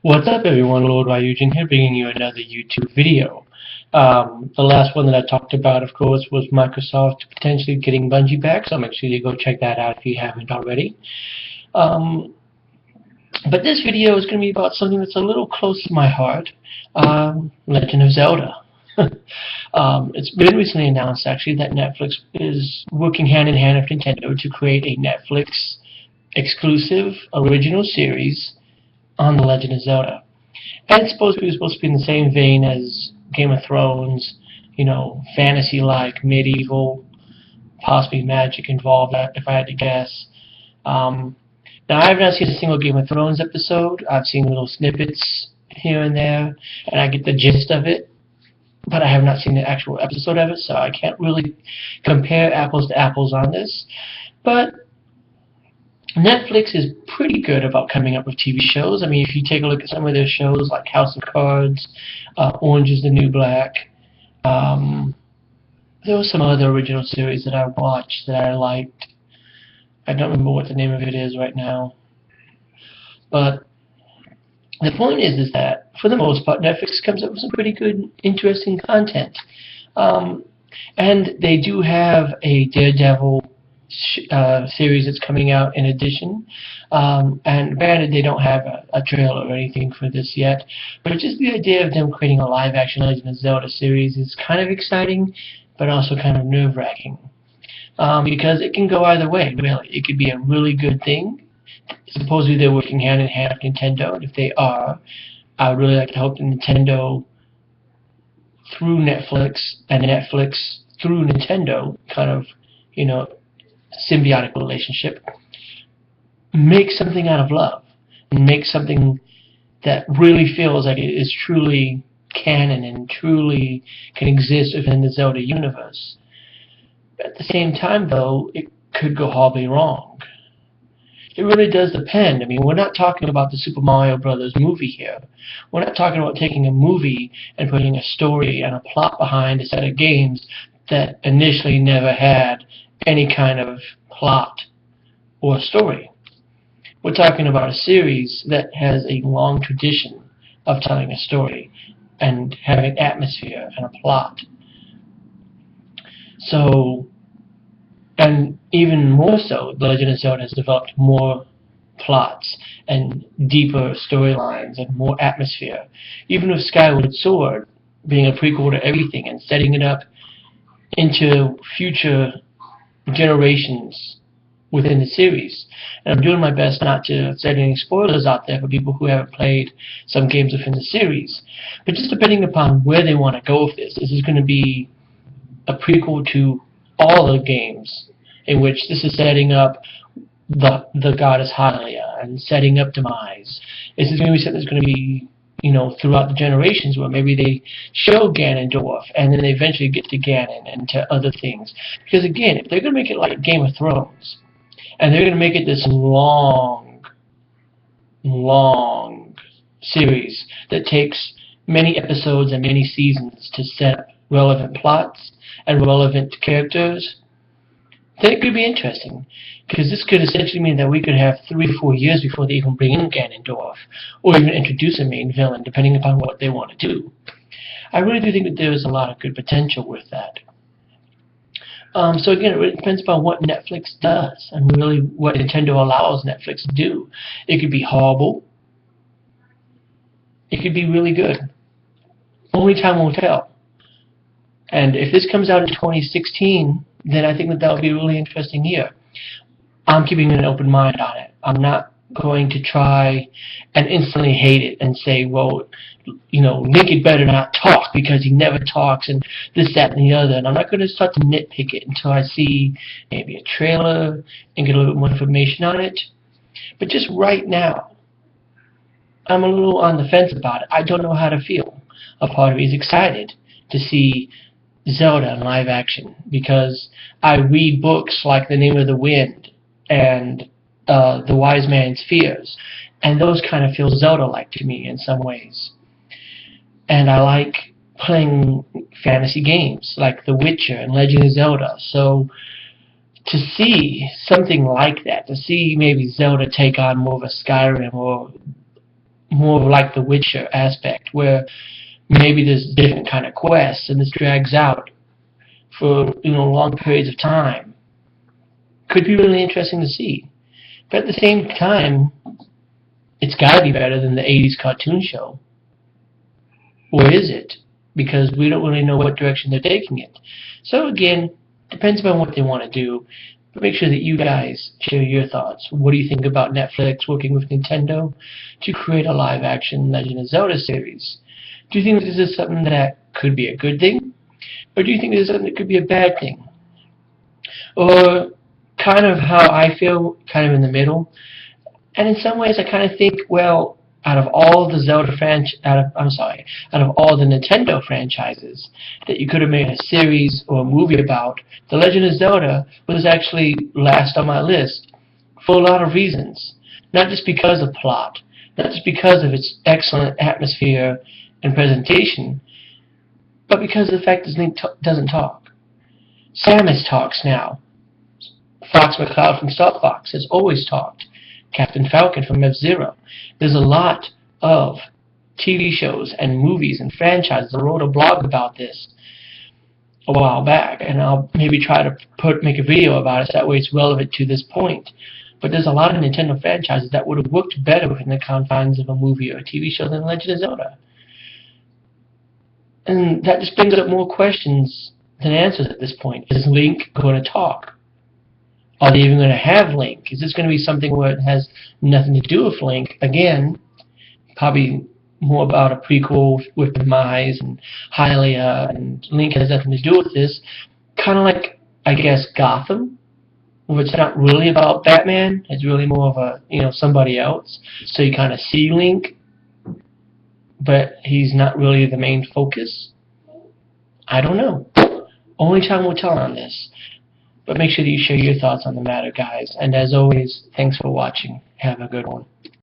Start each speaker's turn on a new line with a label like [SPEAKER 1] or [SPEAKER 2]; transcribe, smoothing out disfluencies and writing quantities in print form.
[SPEAKER 1] What's up, everyone? Lord Ryujin here, bringing you another YouTube video. The last one that I talked about, of course, was Microsoft potentially getting Bungie back, so make sure you go check that out if you haven't already. But this video is going to be about something that's a little close to my heart, Legend of Zelda. It's been recently announced, actually, that Netflix is working hand in hand with Nintendo to create a Netflix exclusive original series on The Legend of Zelda. And it's supposed to be in the same vein as Game of Thrones, fantasy-like, medieval, possibly magic involved, if I had to guess. Now, I have not seen a single Game of Thrones episode. I've seen little snippets here and there, and I get the gist of it, but I have not seen the actual episode of it, so I can't really compare apples to apples on this. But Netflix is pretty good about coming up with TV shows. I mean, if you take a look at some of their shows like House of Cards, Orange is the New Black, there was some other original series that I watched that I liked. I don't remember what the name of it is right now. But the point is that, for the most part, Netflix comes up with some pretty good, interesting content. And they do have a Daredevil series that's coming out in addition, and granted they don't have a trailer or anything for this yet, but just the idea of them creating a live-action Legend of Zelda series is kind of exciting, but also kind of nerve-wracking, because it can go either way, really. It could be a really good thing. Supposedly they're working hand in hand with Nintendo, and if they are, I would really like to hope that Nintendo through Netflix and Netflix through Nintendo kind of, symbiotic relationship, make something out of love, and make something that really feels like it is truly canon and truly can exist within the Zelda universe. At the same time, though, it could go horribly wrong. It really does depend. I mean, we're not talking about the Super Mario Brothers movie here. We're not talking about taking a movie and putting a story and a plot behind a set of games that initially never had any kind of plot or story. We're talking about a series that has a long tradition of telling a story and having atmosphere and a plot. So, and even more so, The Legend of Zelda has developed more plots and deeper storylines and more atmosphere. Even with Skyward Sword being a prequel to everything and setting it up into future generations within the series. And I'm doing my best not to set any spoilers out there for people who haven't played some games within the series. But just depending upon where they want to go with this, this is going to be a prequel to all the games, in which this is setting up the goddess Hylia and setting up Demise. This is going to be something that's going to be throughout the generations, where maybe they show Ganondorf and then they eventually get to Ganon and to other things. Because again, if they're going to make it like Game of Thrones, and they're going to make it this long series that takes many episodes and many seasons to set up relevant plots and relevant characters, then it could be interesting. Because this could essentially mean that we could have 3 to 4 years before they even bring in Ganondorf, or even introduce a main villain, depending upon what they want to do. I really do think that there is a lot of good potential with that. So again, it really depends upon what Netflix does, and really what Nintendo allows Netflix to do. It could be horrible. It could be really good. Only time will tell. And if this comes out in 2016, then I think that would be a really interesting year. I'm keeping an open mind on it. I'm not going to try and instantly hate it and say, well, Link had better not talk because he never talks and this, that, and the other. And I'm not going to start to nitpick it until I see maybe a trailer and get a little bit more information on it. But just right now, I'm a little on the fence about it. I don't know how to feel. A part of me is excited to see Zelda in live action, because I read books like The Name of the Wind and The Wise Man's Fears, and those kind of feel Zelda-like to me in some ways. And I like playing fantasy games like The Witcher and Legend of Zelda, so to see something like that, to see maybe Zelda take on more of a Skyrim or more of like the Witcher aspect, where maybe there's different kind of quests and this drags out for long periods of time. Could be really interesting to see. But at the same time, it's got to be better than the 80s cartoon show. Or is it? Because we don't really know what direction they're taking it. So again, depends upon what they want to do. But make sure that you guys share your thoughts. What do you think about Netflix working with Nintendo to create a live-action Legend of Zelda series? Do you think this is something that could be a good thing? Or do you think this is something that could be a bad thing? Or kind of how I feel, kind of in the middle. And in some ways I kind of think, well, out of all the Nintendo franchises that you could have made a series or a movie about, The Legend of Zelda was actually last on my list for a lot of reasons. Not just because of plot, not just because of its excellent atmosphere and presentation, but because of the fact that Link doesn't talk. Samus talks now. Fox McCloud from Star Fox has always talked. Captain Falcon from F-Zero. There's a lot of TV shows and movies and franchises. I wrote a blog about this a while back, and I'll maybe try to make a video about it so that way it's relevant to this point. But there's a lot of Nintendo franchises that would have worked better within the confines of a movie or a TV show than Legend of Zelda. And that just brings up more questions than answers at this point. Is Link going to talk? Are they even going to have Link? Is this going to be something where it has nothing to do with Link? Again, probably more about a prequel with Demise and Hylia, and Link has nothing to do with this. Kind of like, I guess, Gotham, where it's not really about Batman. It's really more of a, somebody else. So you kind of see Link, but he's not really the main focus. I don't know. Only time will tell on this. But make sure that you share your thoughts on the matter, guys. And as always, thanks for watching. Have a good one.